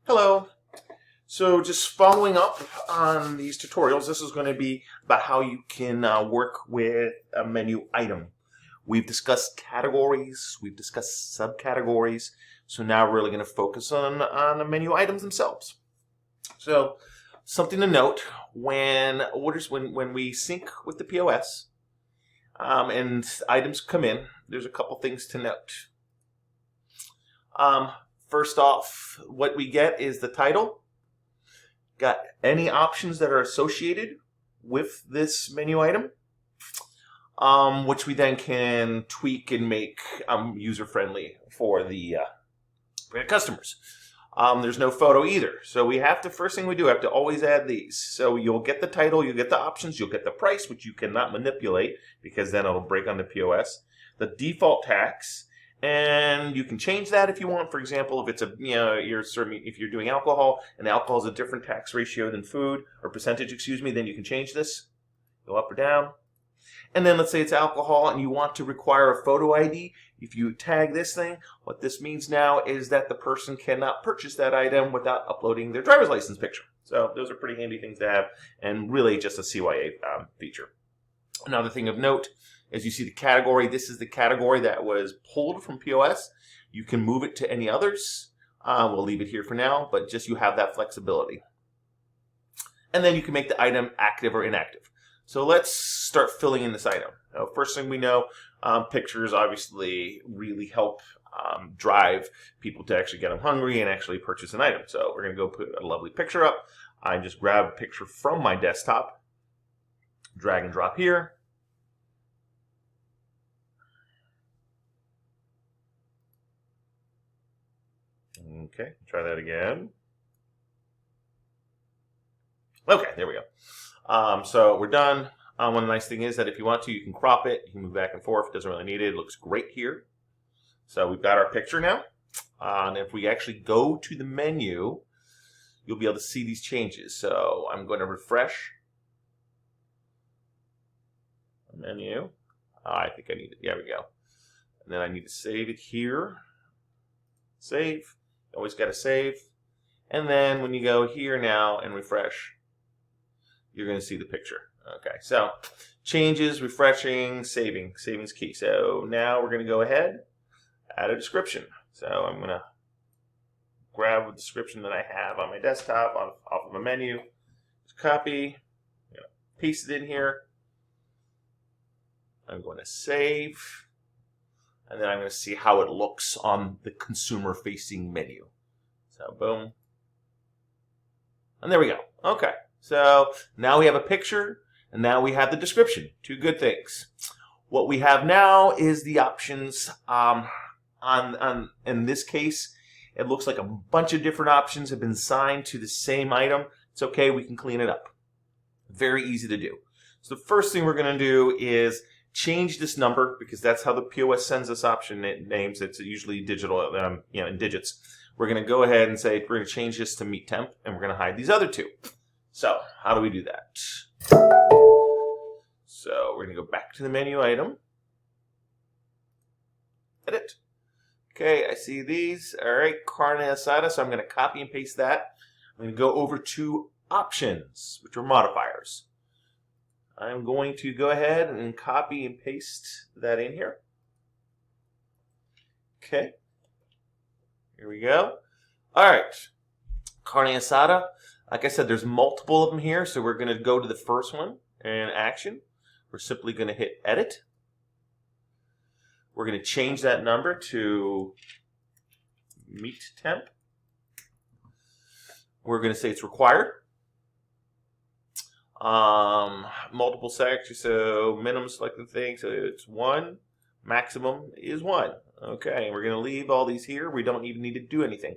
Hello. So just following up on these tutorials, this is going to be about how you can work with a menu item. We've discussed categories, we've discussed subcategories, so now we're really going to focus on the menu items themselves. So something to note, when we sync with the POS and items come in, there's a couple things to note. First off, what we get is the title. Got any options that are associated with this menu item, which we then can tweak and make user-friendly for the customers. There's no photo either. So we have to, first thing we do, have to always add these. So you'll get the title, you'll get the options, you'll get the price, which you cannot manipulate because then it'll break on the POS. The default tax. And you can change that if you want. For example, if it's if you're doing alcohol and alcohol is a different tax ratio than food or percentage, then you can change this. Go up or down. And then let's say it's alcohol and you want to require a photo ID. If you tag this thing, what this means now is that the person cannot purchase that item without uploading their driver's license picture. So those are pretty handy things to have and really just a CYA feature. Another thing of note, as you see the category, this is the category that was pulled from POS. You can move it to any others. We'll leave it here for now, but just you have that flexibility. And then you can make the item active or inactive. So let's start filling in this item. Now, first thing we know, pictures obviously really help drive people to actually get them hungry and actually purchase an item. So we're going to go put a lovely picture up. I just grab a picture from my desktop, drag and drop here. Okay, try that again. Okay, there we go. So we're done. One nice thing is that if you want to, you can crop it. You can move back and forth. It doesn't really need it. It looks great here. So we've got our picture now. And if we actually go to the menu, you'll be able to see these changes. So I'm going to refresh the menu. I think I need it. There we go. And then I need to save it here. Save. Always got to save. And then when you go here now and refresh, you're going to see the picture. Okay, so changes, refreshing, saving. Saving's key. So now we're going to go ahead, add a description. So I'm going to grab a description that I have on my desktop off of a menu. Just copy, paste it in here. I'm going to save. And then I'm going to see how it looks on the consumer-facing menu. So, boom. And there we go. Okay. So, now we have a picture, and now we have the description. Two good things. What we have now is the options. In this case, it looks like a bunch of different options have been assigned to the same item. It's okay. We can clean it up. Very easy to do. So, the first thing we're going to do is change this number because that's how the POS sends us option names. It's usually digital, in digits. We're going to go ahead and say we're going to change this to meat temp, and we're going to hide these other two. So how do we do that? So we're going to go back to the menu item. Edit. Okay, I see these. All right, carne asada. So I'm going to copy and paste that. I'm going to go over to options, which are modifiers. I'm going to go ahead and copy and paste that in here. Okay. Here we go. All right. Carne asada. Like I said, there's multiple of them here, so we're going to go to the first one in action. We're simply going to hit edit. We're going to change that number to meat temp. We're going to say it's required. Multiple sections, so minimum selected thing, so it's 1, maximum is 1. Okay, we're going to leave all these here. We don't even need to do anything.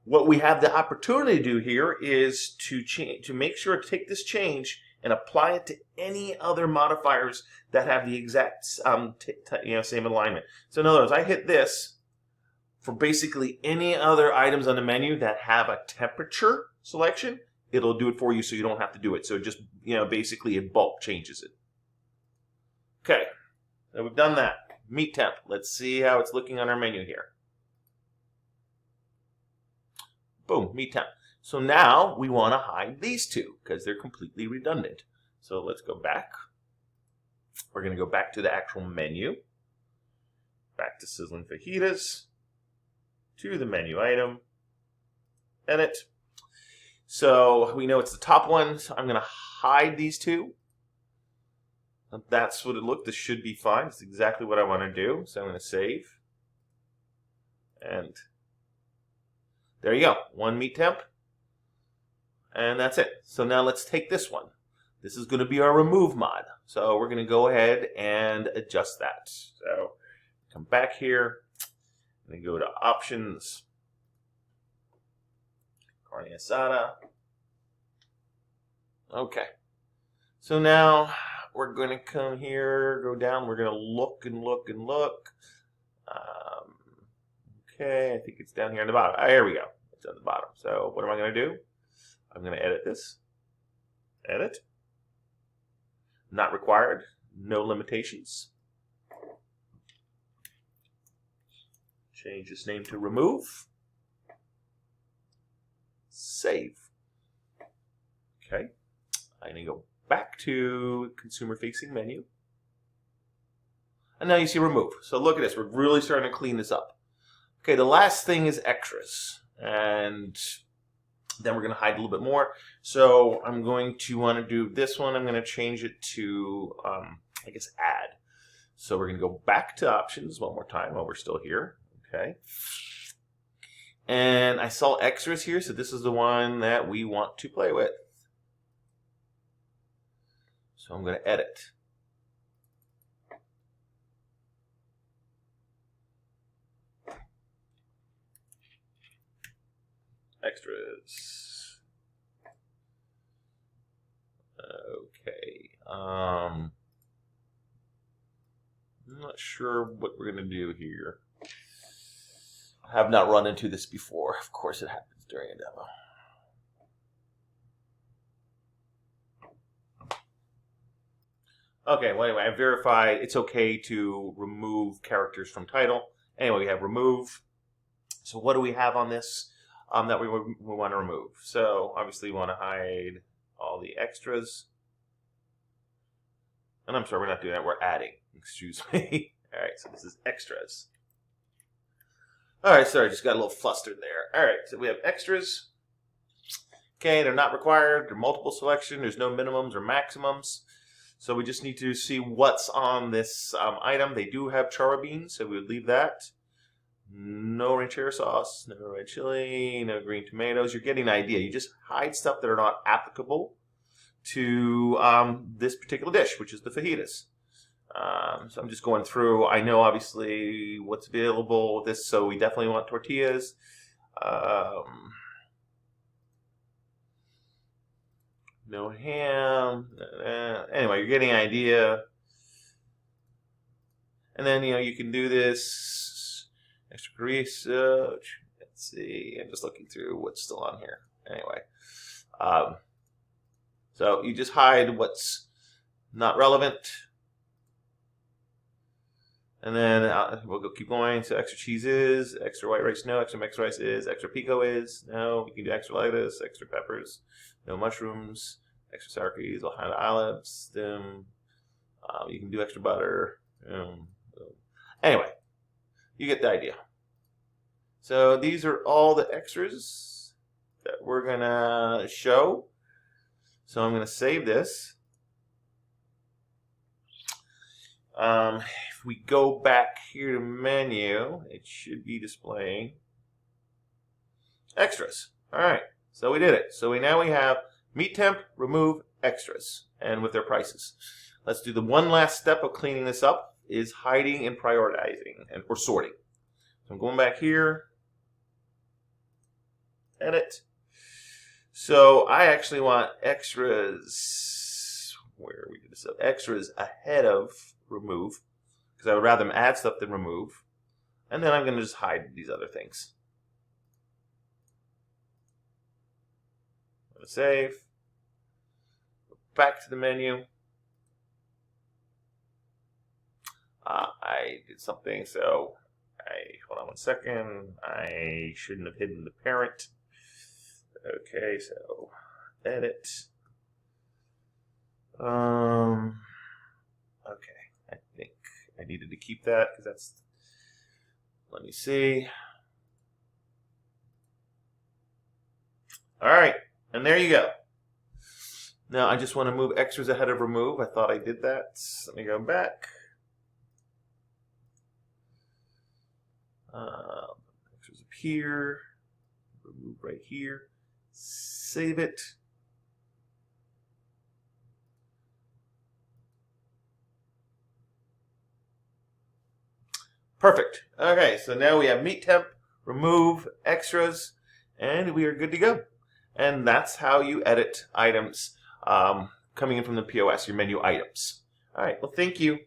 What we have the opportunity to do here is to make sure to take this change and apply it to any other modifiers that have the exact same alignment. So in other words, I hit this for basically any other items on the menu that have a temperature selection. It'll do it for you so you don't have to do it. So just, basically in bulk changes it. Okay, so we've done that. Meat temp. Let's see how it's looking on our menu here. Boom, meet temp. So now we want to hide these two because they're completely redundant. So let's go back. We're going to go back to the actual menu. Back to Sizzling Fajitas. To the menu item. Edit. So we know it's the top one. So I'm going to hide these two. That's what it looked. This should be fine. It's exactly what I want to do. So I'm going to save. And there you go. One meet temp. And that's it. So now let's take this one. This is going to be our remove mod. So we're going to go ahead and adjust that. So come back here and go to options. Carne asada. Okay. So now we're going to come here, go down. We're going to look and look and look. Okay, I think it's down here on the bottom. Here we go. It's on the bottom. So what am I going to do? I'm going to edit this. Edit. Not required. No limitations. Change this name to remove. Save. Okay. I'm going to go back to consumer facing menu. And now you see remove. So look at this. We're really starting to clean this up. Okay, the last thing is extras. And then we're going to hide a little bit more. So I'm going to want to do this one. I'm going to change it to, I guess, add. So we're going to go back to options one more time while we're still here. Okay. And I saw extras here, so this is the one that we want to play with. So I'm going to edit. Extras. Okay. I'm not sure what we're going to do here. I have not run into this before. Of course it happens during a demo. Okay, well anyway, I verified it's okay to remove characters from title. Anyway, we have remove. So what do we have on this that we want to remove? So obviously we want to hide all the extras. And I'm sorry, we're not doing that, we're adding. Excuse me. All right, so this is extras. All right, sorry, just got a little flustered there. All right, so we have extras. Okay, they're not required. They're multiple selection. There's no minimums or maximums. So we just need to see what's on this item. They do have chara beans, so we would leave that. No ranchero sauce, no red chili, no green tomatoes. You're getting an idea. You just hide stuff that are not applicable to this particular dish, which is the fajitas. So I'm just going through. I know obviously what's available with this, so we definitely want tortillas. No ham. Anyway, you're getting an idea. And then, you can do this. Extra grease. Let's see. I'm just looking through what's still on here. Anyway. So you just hide what's not relevant. And then we'll go keep going. So extra cheese is, extra white rice no, extra mixed rice is, extra pico is, no. You can do extra lettuce, extra peppers, no mushrooms, extra sour cream, all kind of olives, them. You can do extra butter. Anyway, you get the idea. So these are all the extras that we're gonna show. So I'm gonna save this. If we go back here to menu, it should be displaying extras. All right, so we did it. So now we have meet temp, remove, extras, and with their prices. Let's do the one last step of cleaning this up is hiding and prioritizing or sorting. So I'm going back here, edit. So I actually want extras, where we did this up, extras ahead of remove, because I would rather them add stuff than remove. And then I'm going to just hide these other things. I'm going to save. Go back to the menu. I did something, so hold on one second. I shouldn't have hidden the parent. Okay, so edit. Okay, I think I needed to keep that because that's. Let me see. All right, and there you go. Now I just want to move extras ahead of remove. I thought I did that. Let me go back. Extras up here. Remove right here. Save it. Perfect. Okay, so now we have meet temp, remove, extras, and we are good to go. And that's how you edit items coming in from the POS, your menu items. All right, well, thank you.